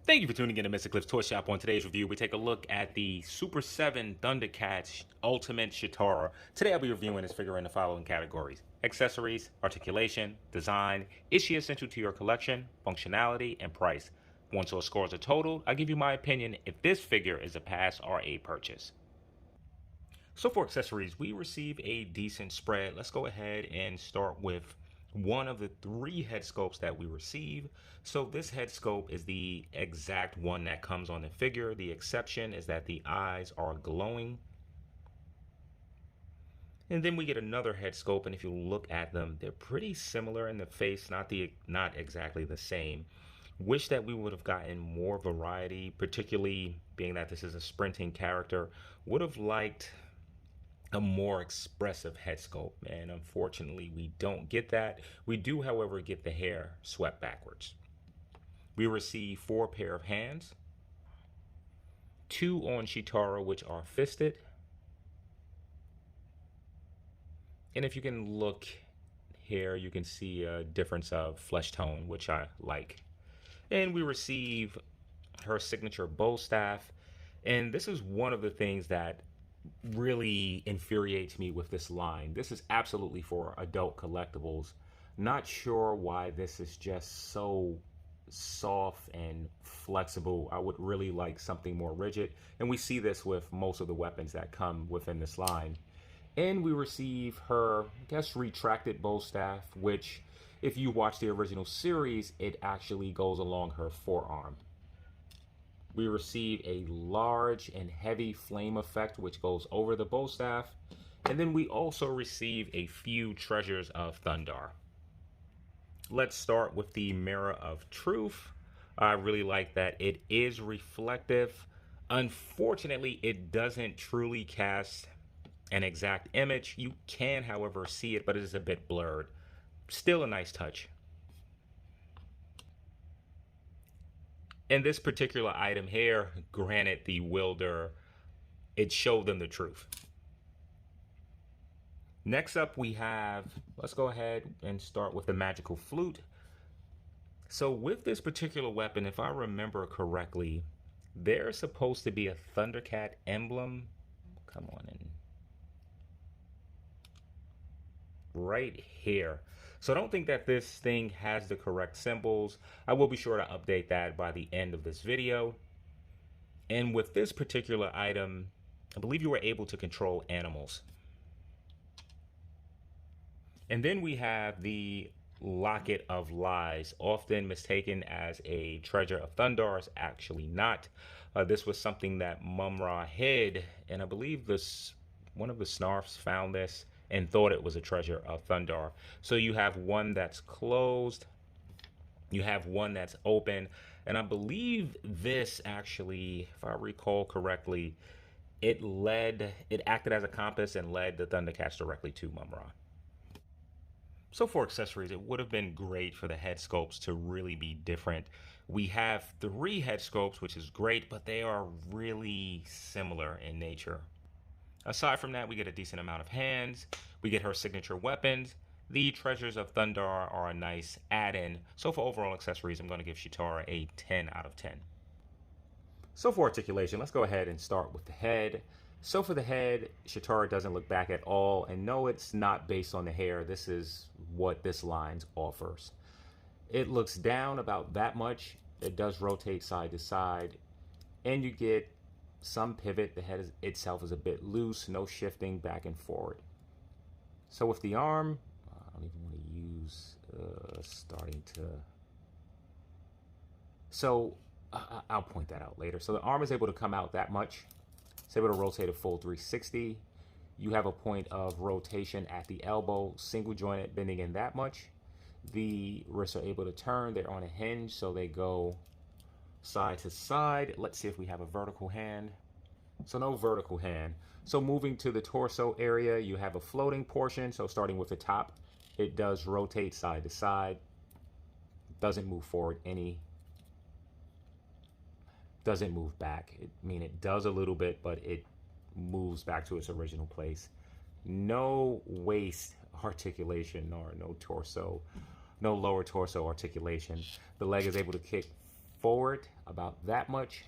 Thank you for tuning in to Mr. Cliff's Toy Shop. On today's review, we take a look at the Super 7 Thundercats Ultimate Cheetara. Today I'll be reviewing this figure in the following categories: accessories, articulation, design, is she essential to your collection, functionality, and price. Once those scores are totaled, I'll give you my opinion if this figure is a pass or a purchase. So for accessories, we receive a decent spread. Let's go ahead and start with one of the three head sculpts that we receive. So this head sculpt is the exact one that comes on the figure. The exception is that the eyes are glowing. And then we get another head sculpt, and if you look at them, they're pretty similar in the face, not exactly the same. Wish that we would have gotten more variety, particularly being that this is a sprinting character. Would have liked a more expressive head sculpt, and unfortunately we don't get that. We do, however, get the hair swept backwards. We receive 4 pair of hands, 2 on Cheetara, which are fisted. And if you can look here, you can see a difference of flesh tone, which I like. And we receive her signature bow staff, and this is one of the things that really infuriates me with this line. This is absolutely for adult collectibles. Not sure why this is just so soft and flexible. I would really like something more rigid, and we see this with most of the weapons that come within this line. And we receive her, I guess, retracted bow staff, which if you watch the original series, it actually goes along her forearm. We receive a large and heavy flame effect, which goes over the bow staff. And then we also receive a few treasures of Thunder. Let's start with the Mirror of Truth. I really like that it is reflective. Unfortunately, it doesn't truly cast an exact image. You can, however, see it, but it is a bit blurred. Still a nice touch. In this particular item here, granted, the wielder, it showed them the truth. Next up we have, let's go ahead and start with the magical flute. So with this particular weapon, if I remember correctly, there's supposed to be a Thundercat emblem. Come on in. Right here. So I don't think that this thing has the correct symbols. I will be sure to update that by the end of this video. And with this particular item, I believe you were able to control animals. And then we have the Locket of Lies, often mistaken as a treasure of Thunder. It's actually not. This was something that Pulmyra hid, and I believe one of the Snarfs found this and thought it was a treasure of Thunder. So you have one that's closed, you have one that's open, and I believe this actually, if I recall correctly, it acted as a compass and led the Thundercats directly to Pulmyra. So for accessories, it would have been great for the head sculpts to really be different. We have 3 head sculpts, which is great, but they are really similar in nature. Aside from that, we get a decent amount of hands. We get her signature weapons. The Treasures of Thunder are a nice add-in. So for overall accessories, I'm going to give Cheetara a 10 out of 10. So for articulation, let's go ahead and start with the head. So for the head, Cheetara doesn't look back at all. And no, it's not based on the hair. This is what this line offers. It looks down about that much. It does rotate side to side. And you get some pivot. The head itself is a bit loose, no shifting back and forward. So with the arm, I don't even want to use so I'll point that out later. So the arm is able to come out that much. It's able to rotate a full 360. You have a point of rotation at the elbow, single jointed, bending in that much. The wrists are able to turn. They're on a hinge, so they go side to side. Let's see if we have a vertical hand. So no vertical hand. So moving to the torso area, you have a floating portion. So starting with the top, it does rotate side to side. Doesn't move forward doesn't move back. It does a little bit, but it moves back to its original place. No waist articulation or no torso, no lower torso articulation. The leg is able to kick forward about that much,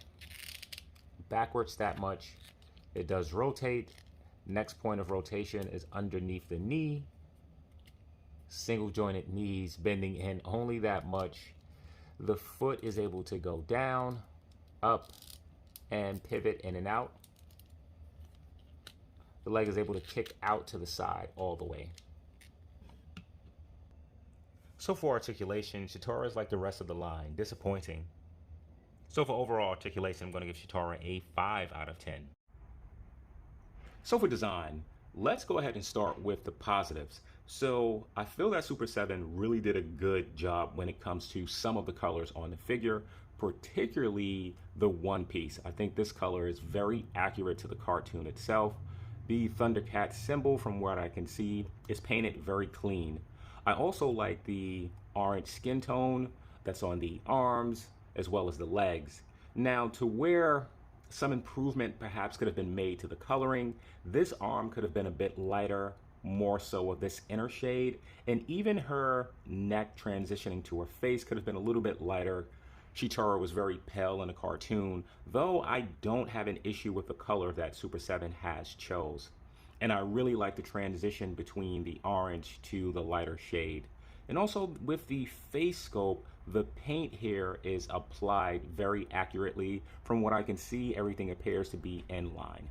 backwards that much. It does rotate. Next point of rotation is underneath the knee. Single jointed knees bending in only that much. The foot is able to go down, up, and pivot in and out. The leg is able to kick out to the side all the way. So for articulation, Cheetara is like the rest of the line, disappointing. So for overall articulation, I'm going to give Cheetara a 5 out of 10. So for design, let's go ahead and start with the positives. So I feel that Super 7 really did a good job when it comes to some of the colors on the figure, particularly the one piece. I think this color is very accurate to the cartoon itself. The Thundercats symbol, from what I can see, is painted very clean. I also like the orange skin tone that's on the arms as well as the legs. Now, to where some improvement perhaps could have been made to the coloring, this arm could have been a bit lighter, more so of this inner shade, and even her neck transitioning to her face could have been a little bit lighter. Cheetara was very pale in the cartoon, though I don't have an issue with the color that Super 7 has chose. And I really like the transition between the orange to the lighter shade. And also with the face sculpt, the paint here is applied very accurately. From what I can see, everything appears to be in line.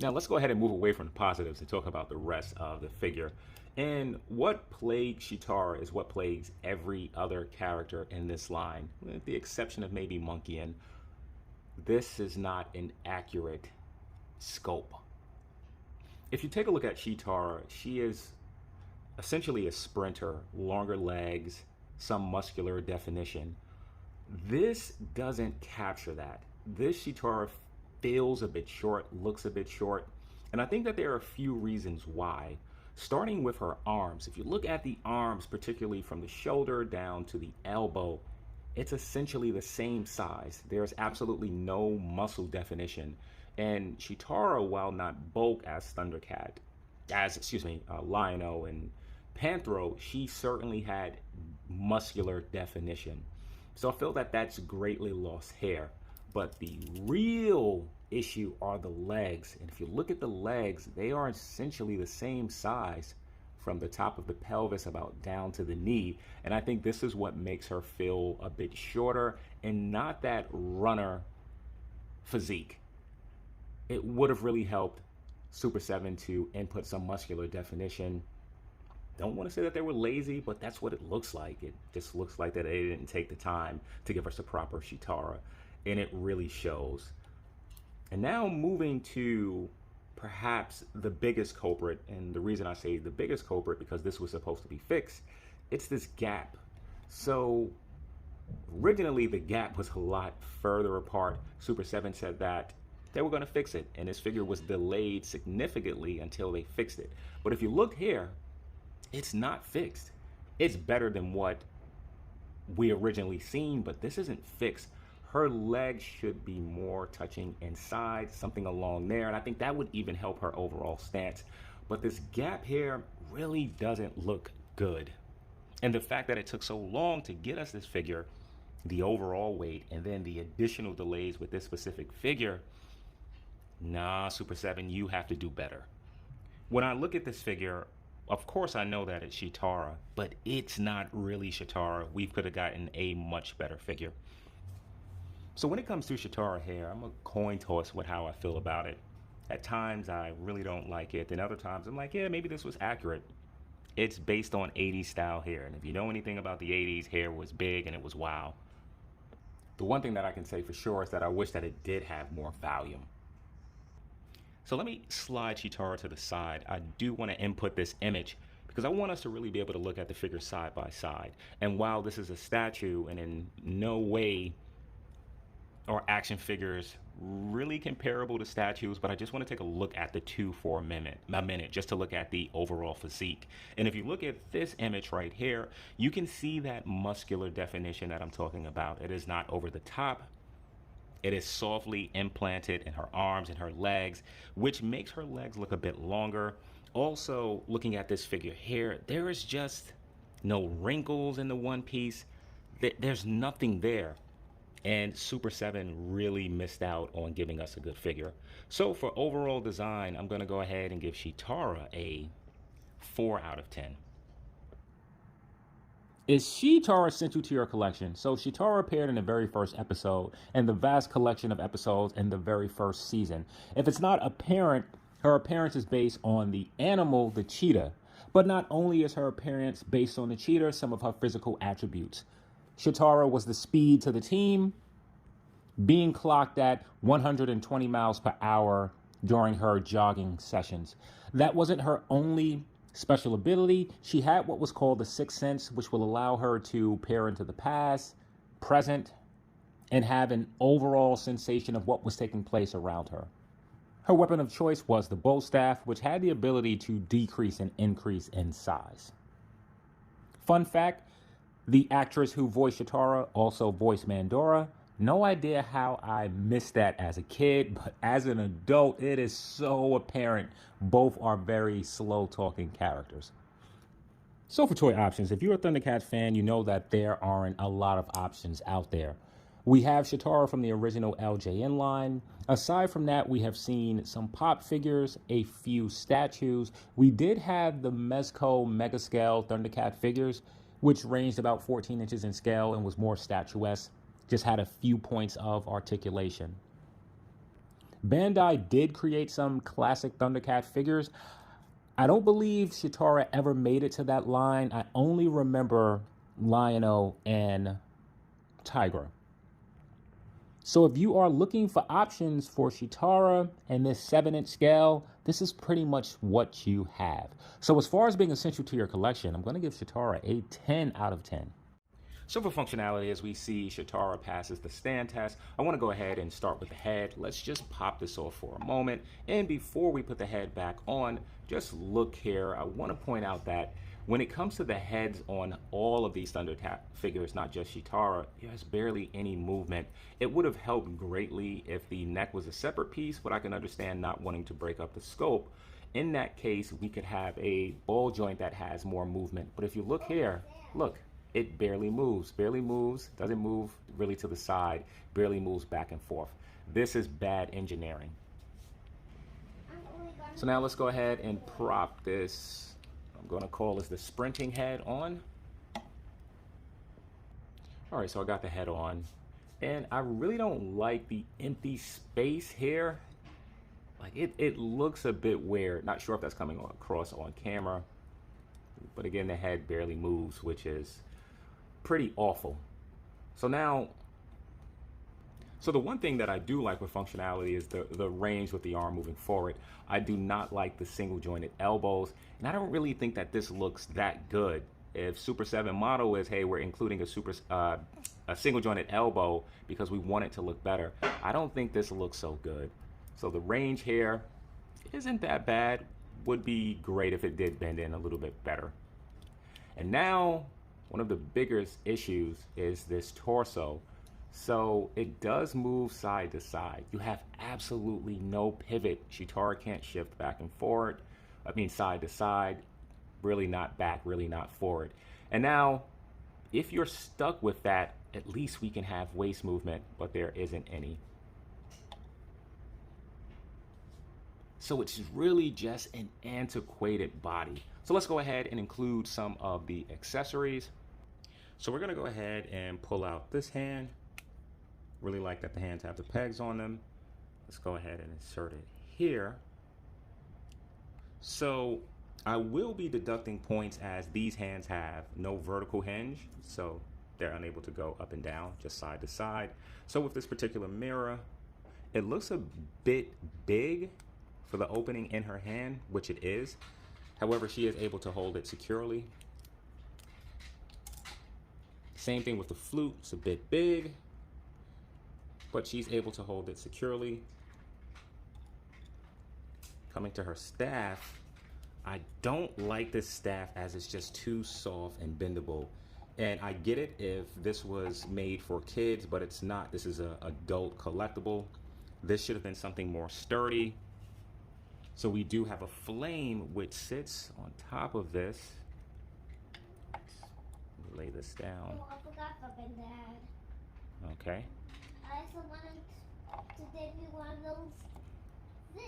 Now let's go ahead and move away from the positives and talk about the rest of the figure. And what plagues Cheetara is what plagues every other character in this line, with the exception of maybe Monkey. This is not an accurate sculpt. If you take a look at Cheetara, she is essentially a sprinter, longer legs, some muscular definition. This doesn't capture that. This Cheetara feels a bit short, looks a bit short, and I think that there are a few reasons why. Starting with her arms, if you look at the arms, particularly from the shoulder down to the elbow, it's essentially the same size. There's absolutely no muscle definition. And Cheetara, while not bulk as Lion-O and Panthro, she certainly had muscular definition. So I feel that that's greatly lost here. But the real issue are the legs. And if you look at the legs, they are essentially the same size from the top of the pelvis about down to the knee. And I think this is what makes her feel a bit shorter and not that runner physique. It would have really helped Super 7 to input some muscular definition. Don't want to say that they were lazy, but that's what it looks like. It just looks like that they didn't take the time to give us a proper Cheetara, and it really shows. And now moving to perhaps the biggest culprit, and the reason I say the biggest culprit because this was supposed to be fixed, it's this gap. So originally the gap was a lot further apart. Super 7 said that they were going to fix it, and this figure was delayed significantly until they fixed it. But if you look here, it's not fixed. It's better than what we originally seen, but this isn't fixed. Her legs should be more touching inside, something along there, and I think that would even help her overall stance. But this gap here really doesn't look good. And the fact that it took so long to get us this figure, the overall weight, and then the additional delays with this specific figure, nah, Super 7, you have to do better. When I look at this figure, of course I know that it's Cheetara, but it's not really Cheetara. We could have gotten a much better figure. So when it comes to Cheetara hair, I'm a coin toss with how I feel about it. At times I really don't like it, and other times I'm like, yeah, maybe this was accurate. It's based on 80s style hair, and if you know anything about the 80s, hair was big and it was wow. The one thing that I can say for sure is that I wish that it did have more volume. So let me slide Cheetara to the side. I do want to input this image because I want us to really be able to look at the figure side by side. And while this is a statue and in no way are action figures really comparable to statues, but I just want to take a look at the two for a minute just to look at the overall physique. And if you look at this image right here, you can see that muscular definition that I'm talking about. It is not over the top. It is softly implanted in her arms and her legs, which makes her legs look a bit longer. Also, looking at this figure here, there is just no wrinkles in the one piece. There's nothing there. And Super 7 really missed out on giving us a good figure. So for overall design, I'm going to go ahead and give Cheetara a 4 out of 10. Is Cheetara essential to your collection? So Cheetara appeared in the very first episode and the vast collection of episodes in the very first season. If it's not apparent, her appearance is based on the animal, the cheetah. But not only is her appearance based on the cheetah, some of her physical attributes. Cheetara was the speed to the team, being clocked at 120 miles per hour during her jogging sessions. That wasn't her only special ability. She had what was called the Sixth Sense, which will allow her to peer into the past, present, and have an overall sensation of what was taking place around her. Her weapon of choice was the bow staff, which had the ability to decrease and increase in size. Fun fact, the actress who voiced Cheetara also voiced Mandora. No idea how I missed that as a kid, but as an adult, it is so apparent. Both are very slow-talking characters. So for toy options, if you're a Thundercats fan, you know that there aren't a lot of options out there. We have Cheetara from the original LJN line. Aside from that, we have seen some pop figures, a few statues. We did have the Mezco Mega Scale Thundercat figures, which ranged about 14 inches in scale and was more statuesque. Just had a few points of articulation. Bandai did create some classic Thundercat figures. I don't believe Cheetara ever made it to that line. I only remember Lion-O and Tigra. So if you are looking for options for Cheetara and this 7-inch scale, this is pretty much what you have. So as far as being essential to your collection, I'm going to give Cheetara a 10 out of 10. So for functionality, as we see Cheetara passes the stand test, I want to go ahead and start with the head. Let's just pop this off for a moment. And before we put the head back on, just look here. I want to point out that when it comes to the heads on all of these Thundercat figures, not just Cheetara, there's barely any movement. It would have helped greatly if the neck was a separate piece, but I can understand not wanting to break up the scope. In that case, we could have a ball joint that has more movement. But if you look here, look. It barely moves, doesn't move really to the side, barely moves back and forth. This is bad engineering. So now let's go ahead and prop this, I'm going to call this the sprinting head on. All right, so I got the head on. And I really don't like the empty space here. Like it looks a bit weird. Not sure if that's coming across on camera. But again, the head barely moves, which is pretty awful. So the one thing that I do like with functionality is the range with the arm moving forward. I do not like the single jointed elbows, and I don't really think that this looks that good. If Super 7 motto is, hey, we're including a single jointed elbow because we want it to look better, I don't think this looks so good. So the range here isn't that bad. Would be great if it did bend in a little bit better. And now, one of the biggest issues is this torso. So it does move side to side. You have absolutely no pivot. Cheetara can't shift back and forward. I mean side to side, really not back, really not forward. And now, if you're stuck with that, at least we can have waist movement, but there isn't any. So it's really just an antiquated body. So let's go ahead and include some of the accessories. So we're gonna go ahead and pull out this hand. Really like that the hands have the pegs on them. Let's go ahead and insert it here. So I will be deducting points as these hands have no vertical hinge, so they're unable to go up and down, just side to side. So with this particular mirror, it looks a bit big for the opening in her hand, which it is. However, she is able to hold it securely. Same thing with the flute, it's a bit big, but she's able to hold it securely. Coming to her staff, I don't like this staff as it's just too soft and bendable. And I get it if this was made for kids, but it's not. This is an adult collectible. This should have been something more sturdy. So we do have a flame which sits on top of this. lay this down. Oh, I forgot something, Dad. Okay. I also wanted to give you one of those. This.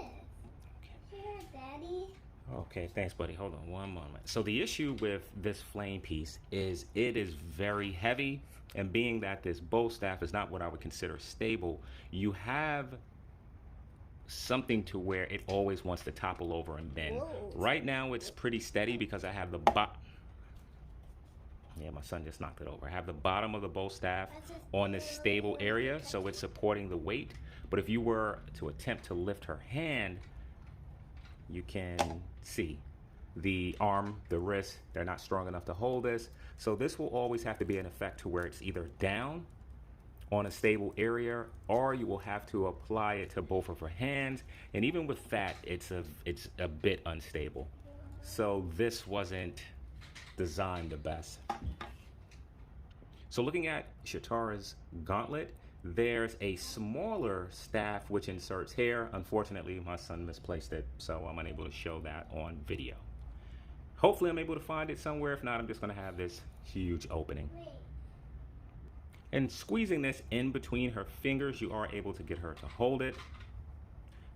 Here, Daddy. Okay, thanks, buddy. Hold on one moment. So the issue with this flame piece is it is very heavy, and being that this bow staff is not what I would consider stable, you have something to where it always wants to topple over and bend. Whoa. Right now it's pretty steady because I have the yeah, my son just knocked it over. I have the bottom of the bow staff on this stable area, so it's supporting the weight. But if you were to attempt to lift her hand, you can see the arm, the wrist, they're not strong enough to hold this. So this will always have to be an effect to where it's either down on a stable area, or you will have to apply it to both of her hands. And even with that, it's a bit unstable. So this wasn't designed the best. So looking at Cheetara's Gauntlet, there's a smaller staff which inserts here. Unfortunately, my son misplaced it, so I'm unable to show that on video. Hopefully I'm able to find it somewhere. If not, I'm just gonna have this huge opening. And squeezing this in between her fingers, you are able to get her to hold it.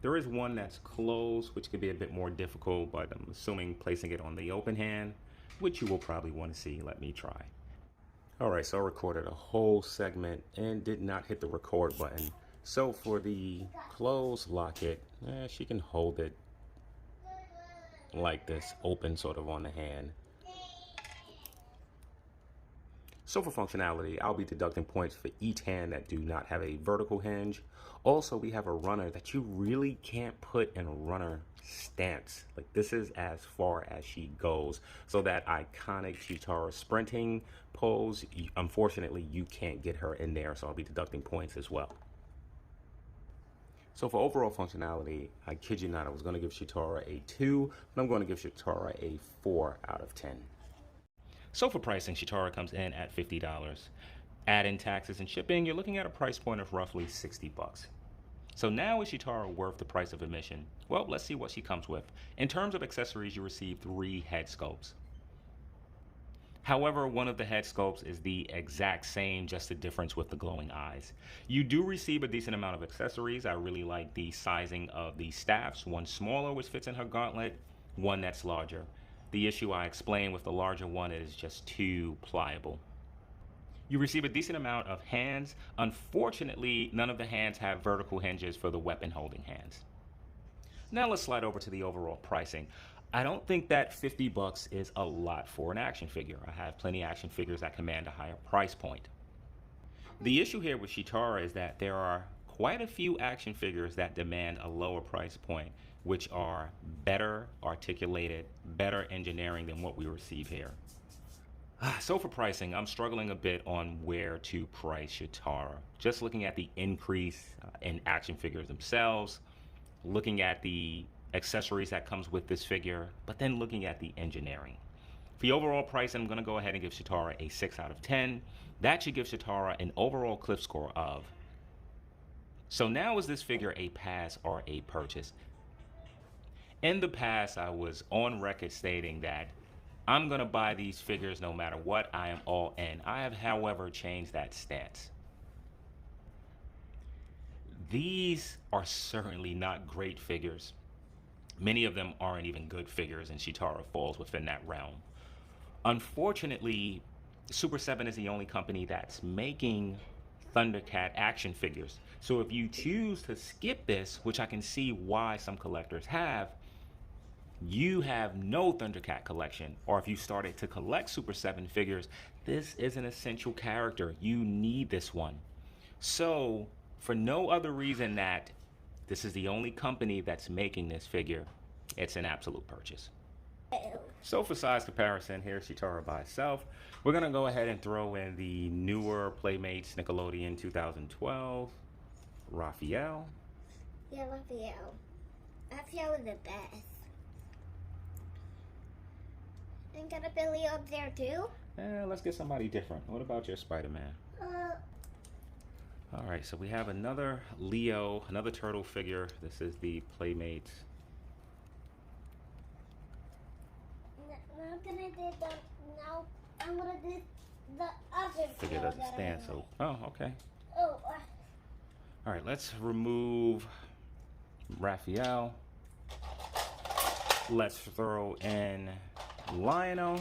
There is one that's closed, which could be a bit more difficult, but I'm assuming placing it on the open hand, which you will probably want to see. Let me try. All right, so I recorded a whole segment and did not hit the record button. So for the closed locket, she can hold it like this, open sort of on the hand. So for functionality, I'll be deducting points for each hand that do not have a vertical hinge. Also, we have a runner that you really can't put in a runner stance. Like, this is as far as she goes. So that iconic Cheetara sprinting pose, unfortunately, you can't get her in there, so I'll be deducting points as well. So for overall functionality, I kid you not, I was going to give Cheetara a 2, but I'm going to give Cheetara a 4 out of 10. So for pricing, Cheetara comes in at $50. Add in taxes and shipping, you're looking at a price point of roughly 60 bucks. So now is Cheetara worth the price of admission? Well, let's see what she comes with. In terms of accessories, you receive 3 head sculpts. However, one of the head sculpts is the exact same, just the difference with the glowing eyes. You do receive a decent amount of accessories. I really like the sizing of the staffs. One smaller, which fits in her gauntlet, one that's larger. The issue I explained with the larger one is just too pliable. You receive a decent amount of hands. Unfortunately, none of the hands have vertical hinges for the weapon holding hands. Now let's slide over to the overall pricing. I don't think that 50 bucks is a lot for an action figure. I have plenty of action figures that command a higher price point. The issue here with Cheetara is that there are quite a few action figures that demand a lower price point, which are better articulated, better engineering than what we receive here. So for pricing, I'm struggling a bit on where to price Cheetara. Just looking at the increase in action figures themselves, looking at the accessories that comes with this figure, but then looking at the engineering. For the overall price, I'm going to go ahead and give Cheetara a 6 out of 10. That should give Cheetara an overall cliff score of. So now is this figure a pass or a purchase? In the past, I was on record stating that I'm going to buy these figures no matter what. I am all in. I have, however, changed that stance. These are certainly not great figures. Many of them aren't even good figures, and Cheetara falls within that realm. Unfortunately, Super 7 is the only company that's making Thundercat action figures. So if you choose to skip this, which I can see why some collectors have, you have no Thundercat collection. Or if you started to collect Super 7 figures, this is an essential character. You need this one. So for no other reason that this is the only company that's making this figure, it's an absolute purchase. So for size comparison, here's Cheetara by itself. We're going to go ahead and throw in the newer Playmates Nickelodeon 2012, Raphael. Yeah, Raphael. Raphael is the best. And got a Billy up there too? Let's get somebody different. What about your Spider-Man? All right, so we have another Leo, another turtle figure. This is the Playmates. I'm gonna do The other Figure it tail doesn't that I stand, like. so. Oh, okay. Oh, All right, let's remove Raphael. Let's throw in Lionel.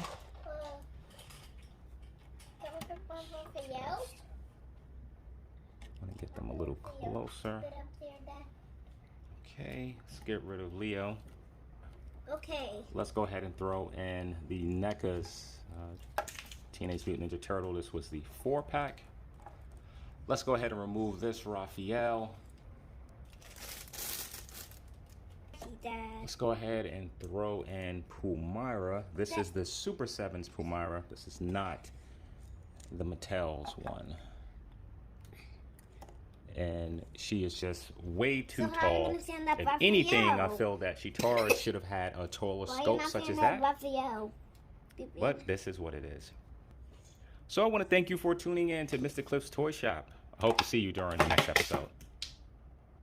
can we put one more for you? I'm gonna get them a little closer. Put up there, Dad. Okay, let's get rid of Leo. Okay. Let's go ahead and throw in the NECA's Teenage Mutant Ninja Turtle. This was the 4-pack. Let's go ahead and remove this Raphael. Dad. Let's go ahead and throw in Pulmyra. This is the Super 7's Pulmyra. This is not the Mattel's one. And she is just way too So how are you tall. gonna stand up If Raphael? anything, I feel that Cheetara should have had a taller Why scope you not such as stand that. up Raphael? But this is what it is. So I want to thank you for tuning in to Mr. Cliff's Toy Shop. I hope to see you during the next episode.